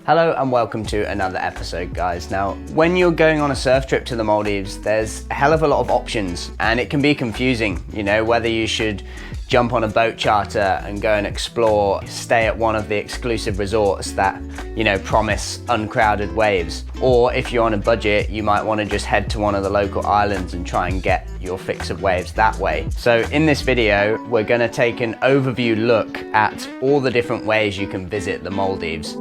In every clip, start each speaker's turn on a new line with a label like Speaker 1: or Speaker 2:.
Speaker 1: Hello and welcome to another episode, guys. Now, when you're going on a surf trip to the Maldives, there's a hell of a lot of options and it can be confusing, you know, whether you should jump on a boat charter and go and explore, stay at one of the exclusive resorts that, you know, promise uncrowded waves. Or if you're on a budget, you might want to just head to one of the local islands and try and get your fix of waves that way. So in this video, we're going to take an overview look at all the different ways you can visit the Maldives.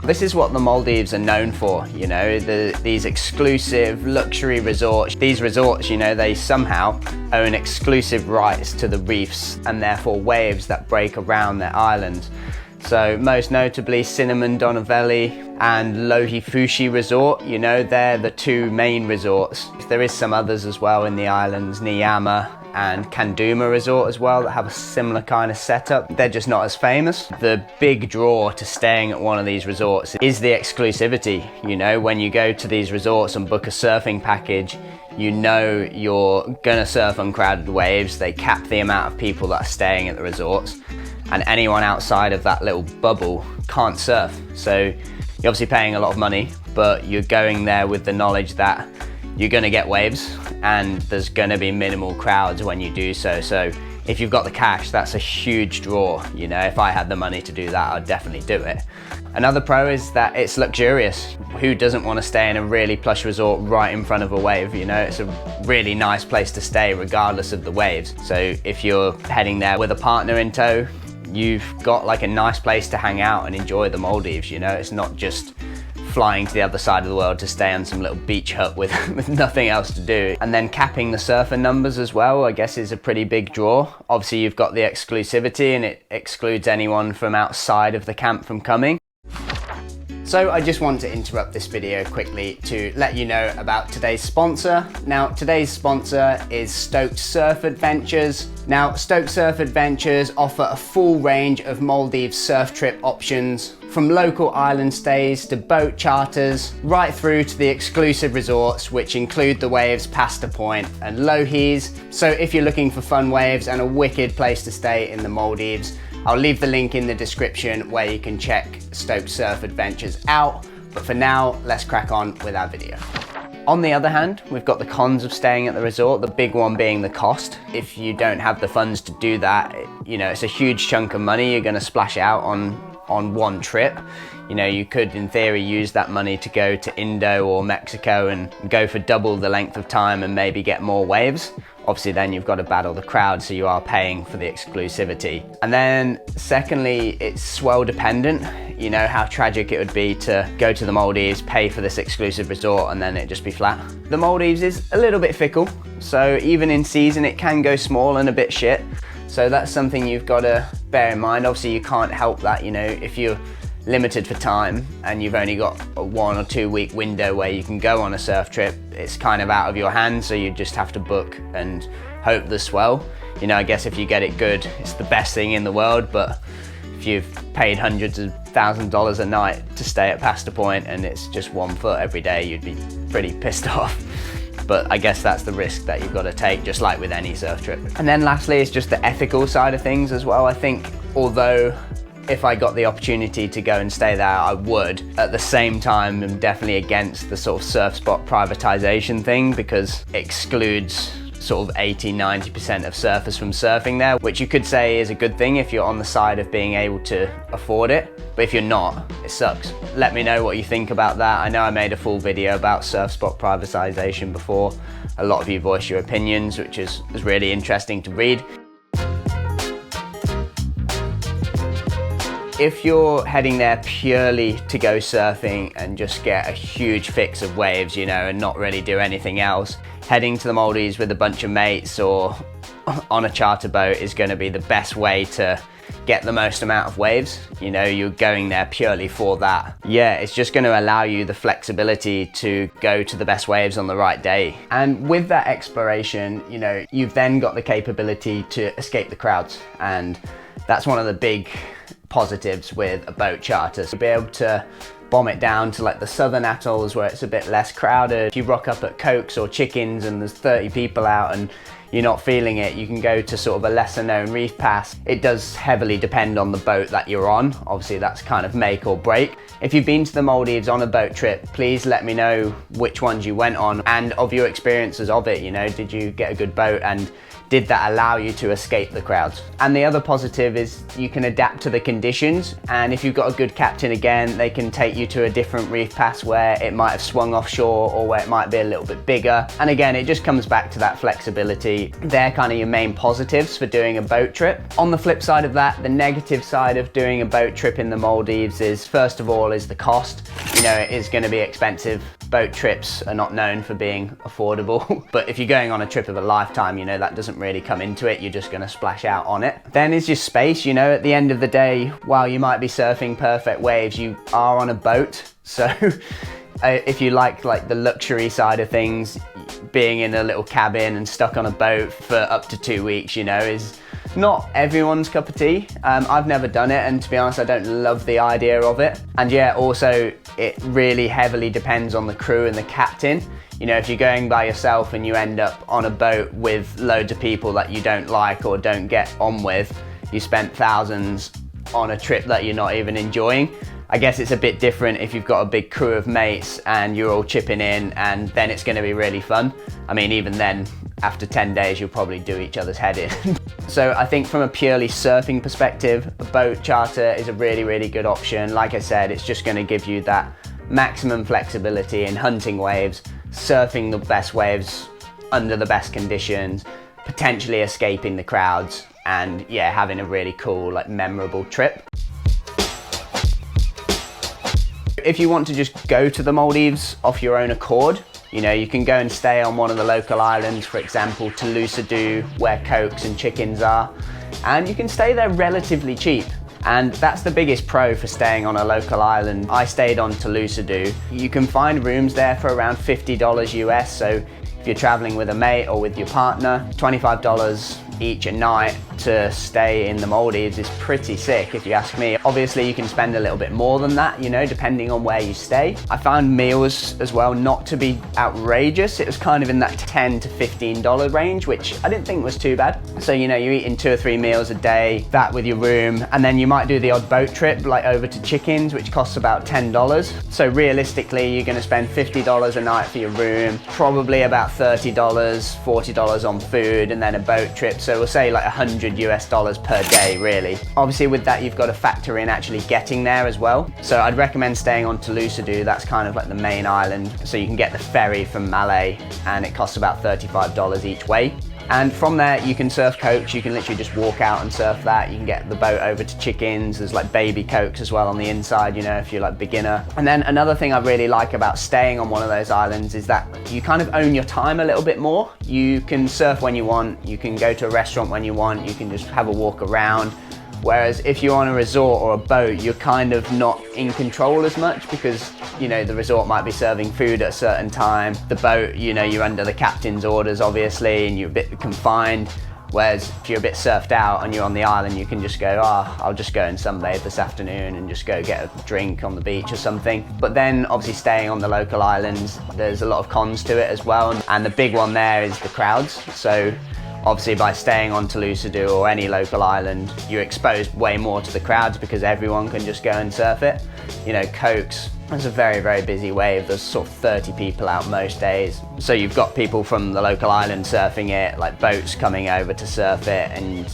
Speaker 1: This is what the Maldives are known for, you know, these exclusive luxury resorts. These resorts, you know, they somehow own exclusive rights to the reefs and therefore waves that break around their islands. So most notably Cinnamon Donavelli and Lohifushi Resort, you know, they're the two main resorts. There is some others as well in the islands, Niyama and Kanduma Resort as well, that have a similar kind of setup. They're just not as famous. The big draw to staying at one of these resorts is the exclusivity. You know, when you go to these resorts and book a surfing package, you know you're gonna surf uncrowded waves. They cap the amount of people that are staying at the resorts, and anyone outside of that little bubble can't surf. So you're obviously paying a lot of money, but you're going there with the knowledge that you're gonna get waves and there's gonna be minimal crowds when you do so. So if you've got the cash, that's a huge draw. You know, if I had the money to do that, I'd definitely do it. Another pro is that it's luxurious. Who doesn't want to stay in a really plush resort right in front of a wave? You know, it's a really nice place to stay regardless of the waves. So if you're heading there with a partner in tow, you've got like a nice place to hang out and enjoy the Maldives. You know, it's not just flying to the other side of the world to stay on some little beach hut with nothing else to do. And then capping the surfer numbers as well, I guess, is a pretty big draw. Obviously you've got the exclusivity and it excludes anyone from outside of the camp from coming. So I just want to interrupt this video quickly to let you know about today's sponsor. Now, today's sponsor is Stoked Surf Adventures. Now, Stoked Surf Adventures offer a full range of Maldives surf trip options, from local island stays to boat charters, right through to the exclusive resorts, which include the waves Pasta Point and Lohis. So if you're looking for fun waves and a wicked place to stay in the Maldives, I'll leave the link in the description where you can check Stoked Surf Adventures out. But for now, let's crack on with our video. On the other hand, we've got the cons of staying at the resort, the big one being the cost. If you don't have the funds to do that, you know, it's a huge chunk of money you're gonna splash out on one trip. You know, you could in theory use that money to go to Indo or Mexico and go for double the length of time and maybe get more waves. Obviously then you've got to battle the crowd, so you are paying for the exclusivity. And then secondly, it's swell dependent. You know how tragic it would be to go to the Maldives, pay for this exclusive resort, and then it just be flat. The Maldives is a little bit fickle, so even in season it can go small and a bit shit. So that's something you've got to bear in mind. Obviously you can't help that, you know, if you're limited for time and you've only got a 1 or 2 week window where you can go on a surf trip, it's kind of out of your hands, so you just have to book and hope the swell. You know, I guess if you get it good, it's the best thing in the world, but if you've paid hundreds of $1,000s a night to stay at Pasta Point and it's just 1 foot every day, you'd be pretty pissed off. But I guess that's the risk that you've got to take, just like with any surf trip. And then lastly, it's just the ethical side of things as well. I think although if I got the opportunity to go and stay there, I would. At the same time, I'm definitely against the sort of surf spot privatization thing, because it excludes sort of 80–90% of surfers from surfing there, which you could say is a good thing if you're on the side of being able to afford it. But if you're not, it sucks. Let me know what you think about that. I know I made a full video about surf spot privatization before. A lot of you voiced your opinions, which is really interesting to read. If you're heading there purely to go surfing and just get a huge fix of waves, you know, and not really do anything else, heading to the Maldives with a bunch of mates or on a charter boat is going to be the best way to get the most amount of waves. You know, you're going there purely for that. Yeah, it's just going to allow you the flexibility to go to the best waves on the right day. And with that exploration, you know, you've then got the capability to escape the crowds. And that's one of the big positives with a boat charter. So be able to bomb it down to like the southern atolls where it's a bit less crowded. If you rock up at Cokes or Chickens and there's 30 people out and you're not feeling it, you can go to sort of a lesser known reef pass. It does heavily depend on the boat that you're on. Obviously that's kind of make or break. If you've been to the Maldives on a boat trip, please let me know which ones you went on and of your experiences of it. You know, did you get a good boat, and did that allow you to escape the crowds? And the other positive is you can adapt to the conditions, and if you've got a good captain, again, they can take you to a different reef pass where it might have swung offshore or where it might be a little bit bigger. And again, it just comes back to that flexibility. They're kind of your main positives for doing a boat trip. On the flip side of that, the negative side of doing a boat trip in the Maldives is, first of all, is the cost. You know, it is going to be expensive. Boat trips are not known for being affordable, but if you're going on a trip of a lifetime, you know, that doesn't really come into it. You're just going to splash out on it. Then is your space. You know, at the end of the day, while you might be surfing perfect waves, you are on a boat. So if you like the luxury side of things, being in a little cabin and stuck on a boat for up to 2 weeks, you know, is not everyone's cup of tea. I've never done it, and to be honest, I don't love the idea of it. And yeah, also it really heavily depends on the crew and the captain. You know, if you're going by yourself and you end up on a boat with loads of people that you don't like or don't get on with, you spent thousands on a trip that you're not even enjoying. I guess it's a bit different if you've got a big crew of mates and you're all chipping in, and then it's going to be really fun. I mean, even then, after 10 days, you'll probably do each other's head in. So I think from a purely surfing perspective, a boat charter is a really, really good option. Like I said, it's just going to give you that maximum flexibility in hunting waves, surfing the best waves under the best conditions, potentially escaping the crowds, and yeah, having a really cool, like, memorable trip. If you want to just go to the Maldives off your own accord, you know, you can go and stay on one of the local islands, for example, Toulouse, where cokes and chickens are, and you can stay there relatively cheap. And that's the biggest pro for staying on a local island. I stayed on Toulouse. You can find rooms there for around $50 US, so if you're traveling with a mate or with your partner, $25 each a night to stay in the Maldives is pretty sick, if you ask me. Obviously, you can spend a little bit more than that, you know, depending on where you stay. I found meals as well not to be outrageous. It was kind of in that $10 to $15 range, which I didn't think was too bad. So, you know, you're eating 2 or 3 meals a day, that with your room, and then you might do the odd boat trip, like over to Chickens, which costs about $10. So realistically, you're gonna spend $50 a night for your room, probably about $30, $40 on food, and then a boat trip. So we'll say like $100 US per day, really. Obviously with that, you've got to factor in actually getting there as well. So I'd recommend staying on Toulouse. That's kind of like the main island. So you can get the ferry from Malé, and it costs about $35 each way. And from there, you can surf cokes. You can literally just walk out and surf that. You can get the boat over to Chickens. There's like baby cokes as well on the inside, you know, if you're like beginner. And then another thing I really like about staying on one of those islands is that you kind of own your time a little bit more. You can surf when you want. You can go to a restaurant when you want. You can just have a walk around. Whereas if you're on a resort or a boat, you're kind of not in control as much, because, you know, the resort might be serving food at a certain time. The boat, you know, you're under the captain's orders, obviously, and you're a bit confined. Whereas if you're a bit surfed out and you're on the island, you can just go, I'll just go and sunbathe this afternoon and just go get a drink on the beach or something. But then obviously staying on the local islands, there's a lot of cons to it as well. And the big one there is the crowds. So obviously by staying on Toulouse or any local island, you're exposed way more to the crowds because everyone can just go and surf it. You know, Cokes, it's a very, very busy wave. There's sort of 30 people out most days. So you've got people from the local island surfing it, like boats coming over to surf it, and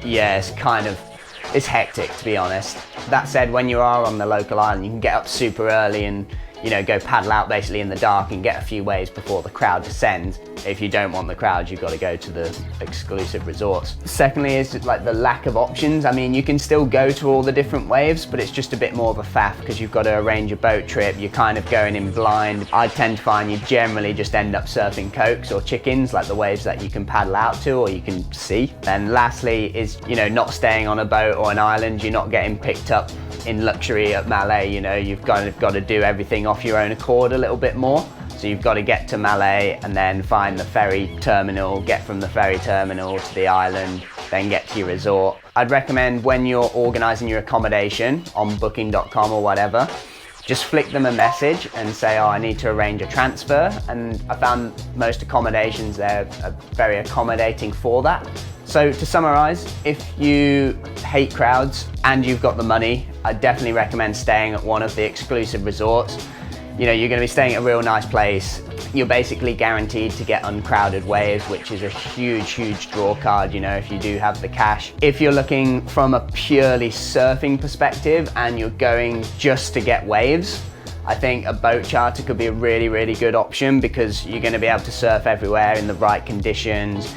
Speaker 1: yeah, it's hectic, to be honest. That said, when you are on the local island, you can get up super early and, you know, go paddle out basically in the dark and get a few waves before the crowd descends. If you don't want the crowd, you've got to go to the exclusive resorts. Secondly is like the lack of options. I mean, you can still go to all the different waves, but it's just a bit more of a faff because you've got to arrange a boat trip. You're kind of going in blind. I tend to find you generally just end up surfing Cokes or Chickens, like the waves that you can paddle out to or you can see. And lastly is, you know, not staying on a boat or an island. You're not getting picked up in luxury at Malé. You know, you've kind of got to do everything off your own accord a little bit more. So you've got to get to Malé and then find the ferry terminal, get from the ferry terminal to the island, then get to your resort. I'd recommend when you're organising your accommodation on booking.com or whatever, just flick them a message and say, oh, I need to arrange a transfer. And I found most accommodations there are very accommodating for that. So to summarize, if you hate crowds and you've got the money, I definitely recommend staying at one of the exclusive resorts. You know, you're going to be staying at a real nice place. You're basically guaranteed to get uncrowded waves, which is a huge draw card, you know, if you do have the cash. If you're looking from a purely surfing perspective and you're going just to get waves, I think a boat charter could be a really good option, because you're going to be able to surf everywhere in the right conditions.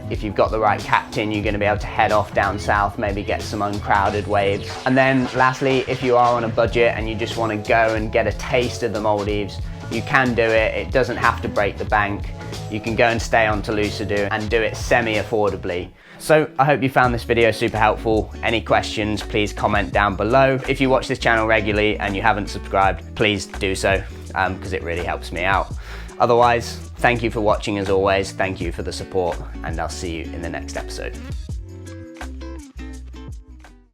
Speaker 1: If you've got the right captain, you're going to be able to head off down south, maybe get some uncrowded waves. And then lastly, if you are on a budget and you just want to go and get a taste of the Maldives, you can do it. It doesn't have to break the bank. You can go and stay on Toulouse and do it semi-affordably. So I hope you found this video super helpful. Any questions, please comment down below. If you watch this channel regularly and you haven't subscribed, please do so, because it really helps me out. Otherwise, thank you for watching as always. Thank you for the support, and I'll see you in the next episode.